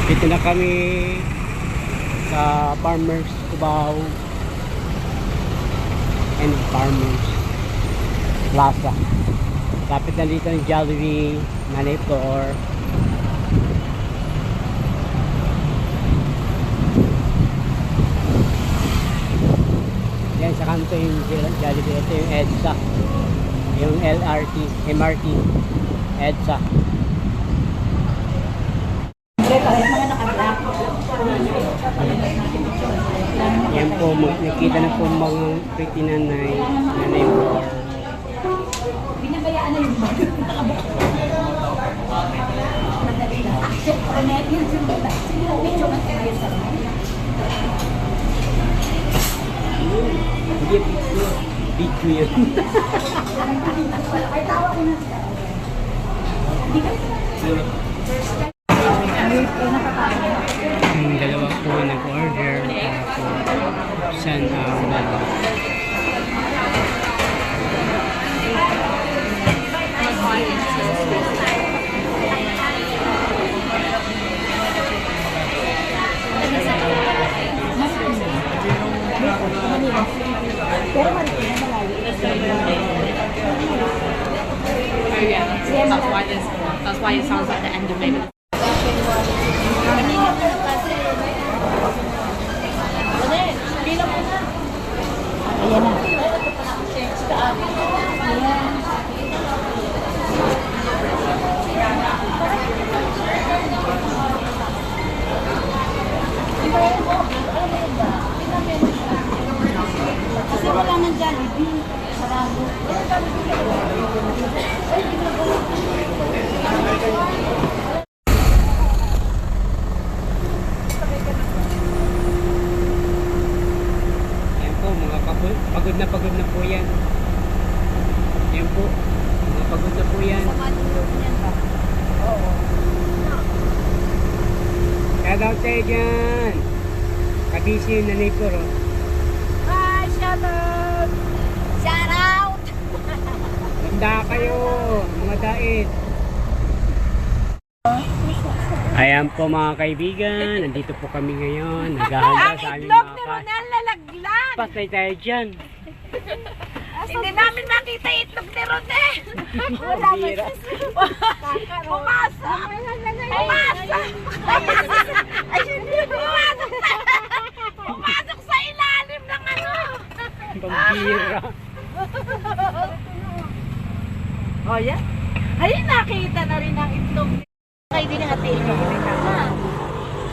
Dito na kami sa Farmers Cubao and Farmers Plaza. Lapit na dito ng Jollibee, Manay Floor. Yan sa kanto yung Jollibee. Ito yung EDSA, yung LRT, MRT, EDSA. Yan po, nakita na po mga pretty nanay Floor. Binabayaan na yung bag. Madali lang. Connect yun sila. Sila medyo matibay sa mga. Hindi, video yun. Ay, tawa ko na siya. Hindi ka Yung dalawa po nag-order po saan dalawa. pero marito na malayo. Oh yeah, that's why it sounds like the end of maybe. Ayan na. Kasi wala ng Jollibee. Sarado. Yan po, mga pagod na po yan. Yan po, mga pagod na po yan. Oo. Shout out tayo dyan. Kabisi yung Nanay Floor. Hi, shout out! Shout out! Handa kayo, mga dait. Ayan po mga kaibigan, nandito po kami ngayon. Naghahanda sa aming mga Ronel lalaglag! patay tayo dyan. Hindi namin makita yung itlog ni Ronel! Bira. Pumasok! Pumasok! Pumasok sa ilalim ng ano! Pambira. O yan? Ayun, nakita na rin ang itlog. Kayo din ang hatiin mo.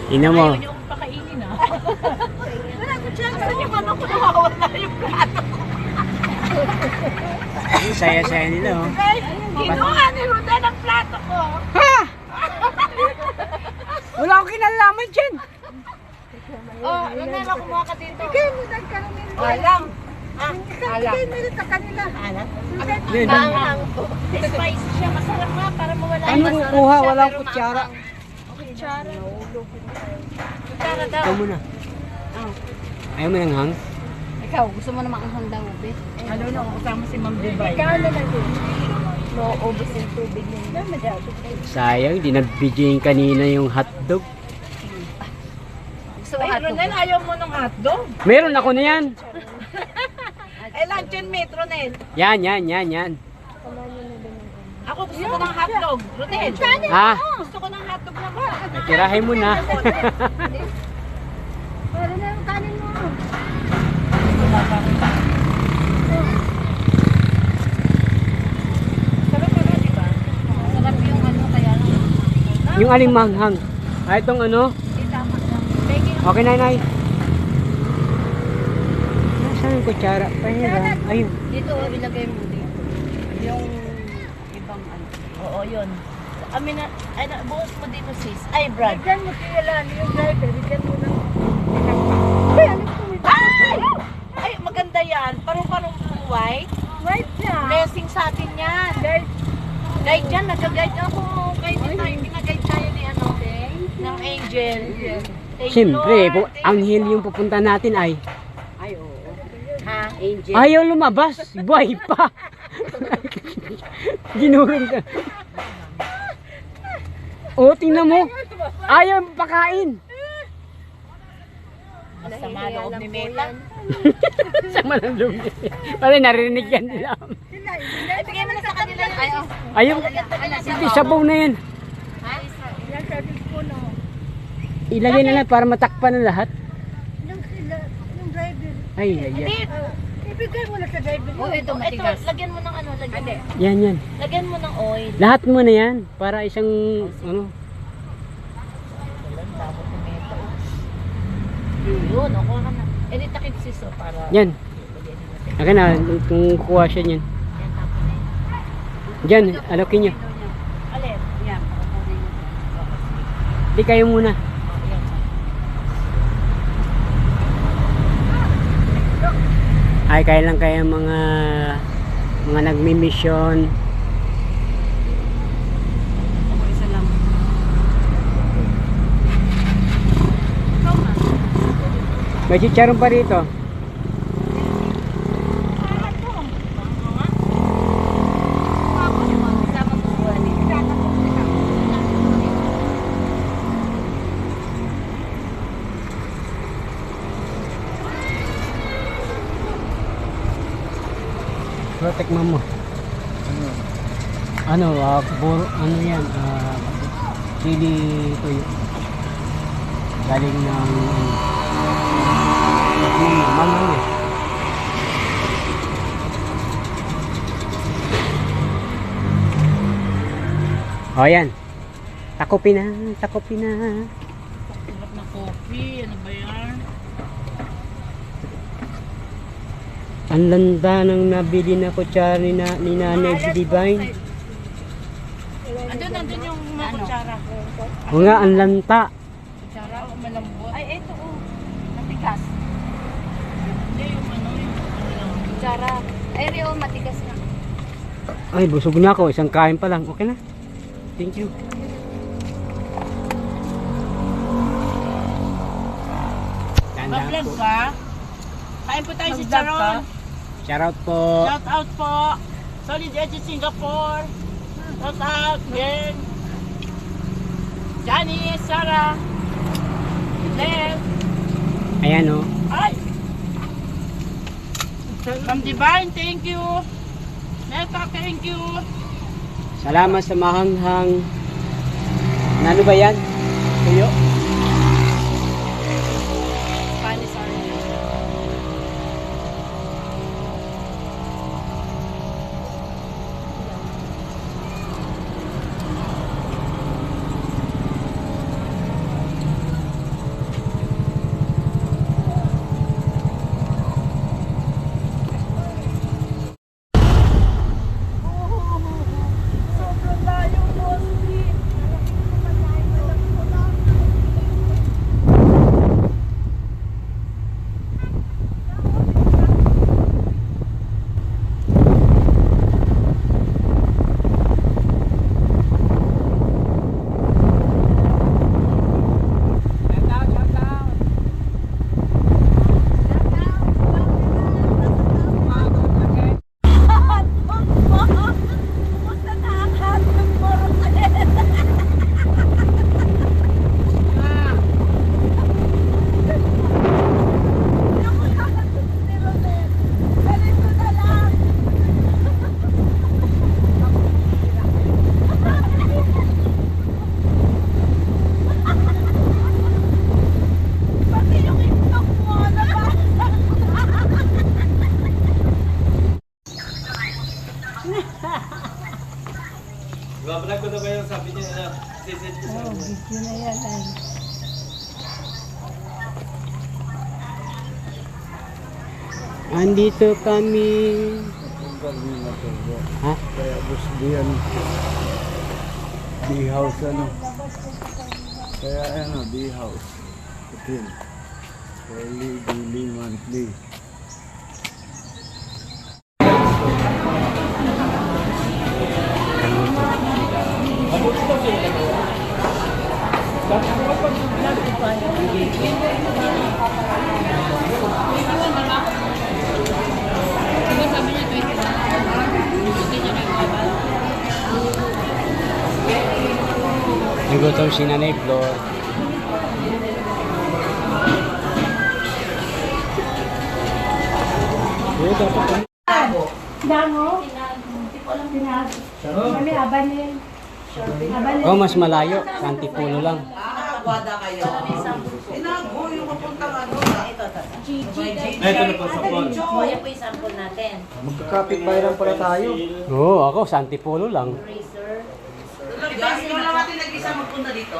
Ina mo. Ayaw niyo akong pakainin ah. Wala ko dyan. Saan yung ano ko nawawala yung plato ko? Saya-saya nila oh. Ay, kinuha ni Ruda ng plato ko. Wala akong kinalaman dyan. Oh, Ronel, kumuha ka dito. Ikaw, Ruda ka rin. Alam. Alam. Ikaw, ka kanila. Alam? Manghang po. Spicy siya. Masarap nga para mawala. Ano kukuha? Walang kutsara. Kutsara. Kutsara daw. Ikaw muna. Ayaw mo ng hang? Ikaw, gusto mo naman ang daw, be? Ano na, kasama si Ma'am Dibay. Ikaw na lang din. Maubos yung tubig ninyo. Sayang, di nag-video yung kanina yung hotdog. Gusto mo Ay, hotdog? Ronel, ayaw mo ng hotdog? Meron ako na yan. Ay, luncheon meat, Ronel. Yan. Ako gusto ko ng hotdog, Ronel. Ha? Gusto ko ng hotdog naman. Tirahin mo na. Pero na yung kanin mo. Sarap na, di ba? Sarap yung ano, kaya lang. Yung aling manghang. Ay, itong ano? Tama lang. Begging Okay, nanay. Nasaan yung kutsara? Pahinga. Ayun. dito, ilagay mo dito. Yung ibang ano. Oo, yun. Amin na, ay, buhos mo dito, sis. Ay, Brad. Bigyan mo kailan yung driver. Bigyan mo na. Ay! Ay, maganda yan. Parang white. Right na. Blessing sa atin yan. Guide yan, nag-guide ako. Guide din tayo, pinag-guide tayo ni ano, ng Angel. Thank you, Siyempre, Lord. anghel yung pupunta natin ay. Ay, oo. Ha? Angel. Ayaw lumabas. Buhay pa. Ginurong ka. O, tingnan mo. Ayaw pakain. Masama loob ni Meta. Sama ng loob. Pare, narinig yan nila. Ibigay mo na sa kanila yung ayaw. Ayaw. Hindi, sabaw na yan. Ilagay na lang para matakpan ng lahat. Yung driver. Ay, ay, ay. Ibigay mo na sa driver. Oh, ito matigas. Lagyan mo ng ano, lagyan mo. Yan, yan. Lagyan mo ng oil. Lahat mo na yan. Para isang, ano. Yun, ako ka na. Eh, di takip siso para... Yan. Akin na, kung kuha siya yan. Yan, tapon na yun. Diyan, alokin nyo. Alin? Yan, pakukunin mo. Di kayo muna. Ay, kaya lang kaya mga nagmi-mission. Ako isa lang. May chicharon pa rito. Protect mo. Ano, ano yan, chili tuyo. Galing ng mangang eh. O yan. Takupin na, takupin na. Sarap na coffee. Ano ba yan? Ang landa ng nabili na kutsara ni Nanay Divine. Andun yung mga kutsara. O nga, ang lanta. Kutsara o malambot? Ay, eto o. Matigas. Hindi yung ano yung kutsara. Ay, Rio, matigas na. Ay, busog na ako. Isang kain pa lang. Okay na. Thank you. Mag-vlog ka? Kain po tayo si Charon. Shoutout po. Shout out po. Solid Edge Singapore. Shout out. Bien. Johnny, Sarah. Len. Ayan o. Ay. Ma'am Divine, thank you. Meta, thank you. Salamat sa mahanghang. Ano ba yan? Tuyo? Spanish orange. Babalag ko na ba yung sabi niya na sisend ko sa Video na yan ay. Andito kami. Ha? Kaya gusto diyan D-house ano. Kaya ano, D-house. Hotel. Daily, daily, monthly. Nagutom si Nanay Flor. Oh, mas malayo. Sa Antipulo lang. Ito na po sa phone. Yan po yung sample natin. Magkakapit bahay lang pala tayo. Oo, ako sa Antipulo lang. Razor. Ikaw lang natin nag-isa magpunta dito.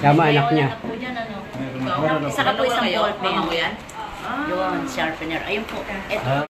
Tama, anak niya. Anak po dyan, ano. Isa ka po isang ballpen. Yan? Yung sharpener. Ayun po. Ito.